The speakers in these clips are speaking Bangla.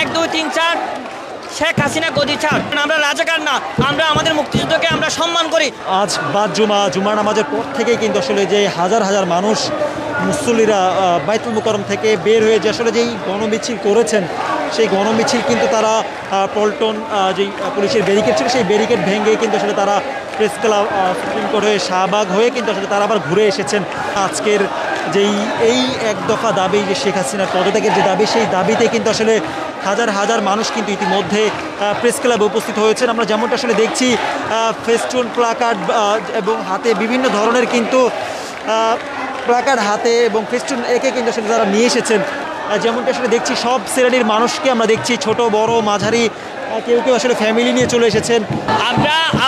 1 2 3 4 শেখ হাসিনা গদি ছাড়। আমরা রাজাকার না, আমরা আমাদের মুক্তিযুদ্ধকে আমরা সম্মান করি। আজ বাদ জুমার নামাজের পর থেকেই কিন্তু আসলে যে হাজার হাজার মানুষ মুসল্লিরা বাইতুল মুকাররম থেকে বের হয়ে যে আসলে যেই গণমিছিল করেছেন, সেই গণমিছিল কিন্তু তারা পল্টন যেই পুলিশের ব্যারিকেড ছিল সেই ব্যারিকেড ভেঙে কিন্তু আসলে তারা প্রেস ক্লাব, সুপ্রিম কোর্ট হয়ে শাহবাগ হয়ে কিন্তু আসলে তারা আবার ঘুরে এসেছেন। আজকের এই এক দফা দাবি যে শেখ হাসিনার পদত্যাগের যে দাবি, সেই দাবিতে কিন্তু আসলে হাজার হাজার মানুষ কিন্তু ইতিমধ্যে প্রেস ক্লাবে উপস্থিত হয়েছেন। আমরা যেমনটা আসলে দেখছি ফেস্টুন, প্লাকার্ড এবং হাতে বিভিন্ন ধরনের কিন্তু প্লাকার্ড হাতে এবং ফেস্টুন একে কিন্তু আসলে তারা নিয়ে এসেছেন। যেমনটা আসলে দেখছি সব শ্রেণীর মানুষকে আমরা দেখছি, ছোট বড় মাঝারি, কেউ কেউ আসলে ফ্যামিলি নিয়ে চলে এসেছেন।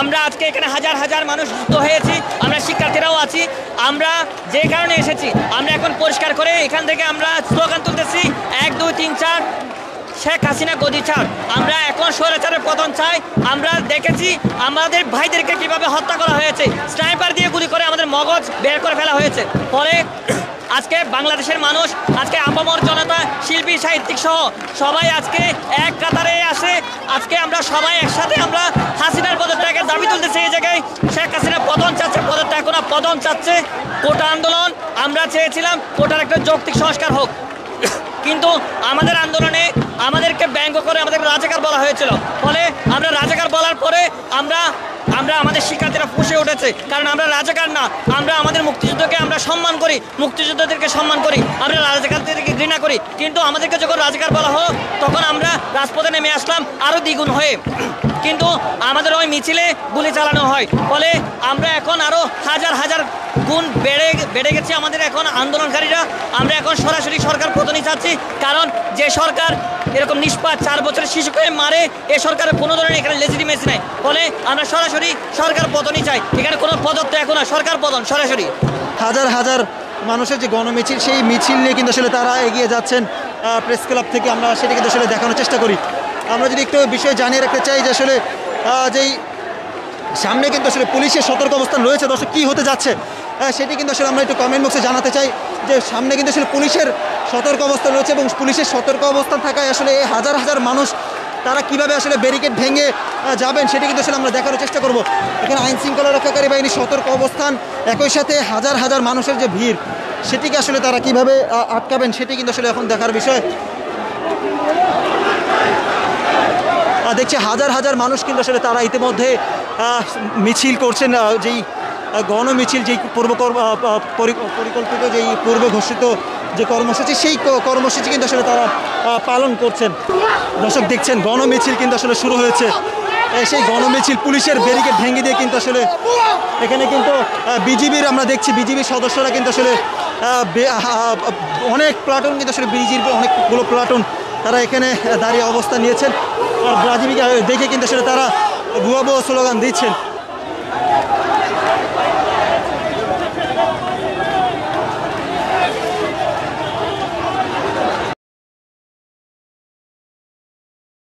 আমরা আজকে এখানে হাজার হাজার মানুষ যুক্ত হয়েছি, আমরা শিক্ষার্থীরাও আছি। আমরা যে কারণে এসেছি, আমরা এখন পরিষ্কার করে এখান থেকে আমরা স্লোগান তুলতেছি 1 2 3 4 শেখ হাসিনা গদি ছাড়। আমরা এখন স্বৈরাচারের পতন চাই। আমরা দেখেছি আমাদের ভাইদেরকে কিভাবে হত্যা করা হয়েছে, স্নাইপার দিয়ে গুলি করে আমাদের মগজ বের করে ফেলা হয়েছে। ফলে আজকে বাংলাদেশের মানুষ, আজকে আপামর জনতা, শিল্পী সাহিত্যিক সহ সবাই আজকে এক কাতারে আসে। আজকে আমরা সবাই একসাথে আমরা হাসিনার পদত্যাগের দাবি তুলতেছি। এই জায়গায় শেখ হাসিনা পতন চাচ্ছে, পদত্যাগ না, পতন চাচ্ছে। কোটা আন্দোলন আমরা চেয়েছিলাম কোটার একটা যৌক্তিক সংস্কার হোক, কিন্তু আমাদের আন্দোলনে আমাদেরকে ব্যঙ্গ করে আমাদের রাজাকার বলা হয়েছিল। ফলে আমরা রাজাকার বলার পরে আমরা আমাদের শিক্ষার্থীরা ফুঁসে উঠেছে, কারণ আমরা রাজাকার না, আমরা আমাদের মুক্তিযুদ্ধকে আমরা সম্মান করি, মুক্তিযোদ্ধাদেরকে সম্মান করি, আমরা রাজাকারদেরকে ঘৃণা করি। কিন্তু আমাদেরকে যখন রাজাকার বলা হলো তখন আমরা রাজপথে নেমে আসলাম আরও দ্বিগুণ হয়ে, কিন্তু আমাদের ওই মিছিলে গুলি চালানো হয়। ফলে আমরা এখন আরও হাজার হাজার গুণ বেড়ে গেছি আমাদের এখন আন্দোলনকারীরা। আমরা এখন সরাসরি সরকার পতনই চাচ্ছি, কারণ যে সরকার এরকম নিষ্পাত 4 বছরের শিশুকে মারে, এ সরকারের কোনো ধরনের এখানে লেজিটিমেসি নাই। ফলে আমরা সরাসরি সরকার পতনই চাই, এখানে কোনো পদত্যাগ না, সরকার পতন সরাসরি। হাজার হাজার মানুষের যে গণমিছিল, সেই মিছিল নিয়ে কিন্তু আসলে তারা এগিয়ে যাচ্ছেন প্রেস ক্লাব থেকে। আমরা সেটা কিন্তু আসলে দেখানোর চেষ্টা করি। আমরা যদি একটু বিষয় জানিয়ে রাখতে চাই যে আসলে যেই সামনে কিন্তু আসলে পুলিশের সতর্ক অবস্থান রয়েছে, দর্শক কী হতে যাচ্ছে সেটি কিন্তু আসলে আমরা একটু কমেন্ট বক্সে জানাতে চাই যে সামনে কিন্তু আসলে পুলিশের সতর্ক অবস্থান রয়েছে এবং পুলিশের সতর্ক অবস্থান থাকায় আসলে হাজার হাজার মানুষ তারা কিভাবে আসলে ব্যারিকেড ভেঙে যাবেন সেটি কিন্তু আসলে আমরা দেখানোর চেষ্টা করব। এখানে আইন শৃঙ্খলা রক্ষাকারী বাহিনীর সতর্ক অবস্থান, একই সাথে হাজার হাজার মানুষের যে ভিড় সেটিকে আসলে তারা কিভাবে আটকাবেন সেটি কিন্তু আসলে এখন দেখার বিষয়। দেখছি হাজার হাজার মানুষ কিন্তু আসলে তারা ইতিমধ্যে মিছিল করছেন, যেই গণমিছিল, যেই পরিকল্পিত যেই পূর্ব ঘোষিত যে কর্মসূচি, সেই কর্মসূচি কিন্তু আসলে তারা পালন করছেন। দর্শক দেখছেন গণমিছিল কিন্তু আসলে শুরু হয়েছে। সেই গণমিছিল পুলিশের ব্যারিকেড ভেঙে দিয়ে কিন্তু আসলে এখানে কিন্তু বিজিবির, আমরা দেখছি বিজিবির সদস্যরা কিন্তু আসলে অনেক প্লাটুন কিন্তু আসলে বিজিবির অনেকগুলো প্লাটুন তারা এখানে দাঁড়িয়ে অবস্থান নিয়েছেন। আর বিজিবিকে দেখে কিন্তু আসলে তারা ভুয়া স্লোগান দিচ্ছেন।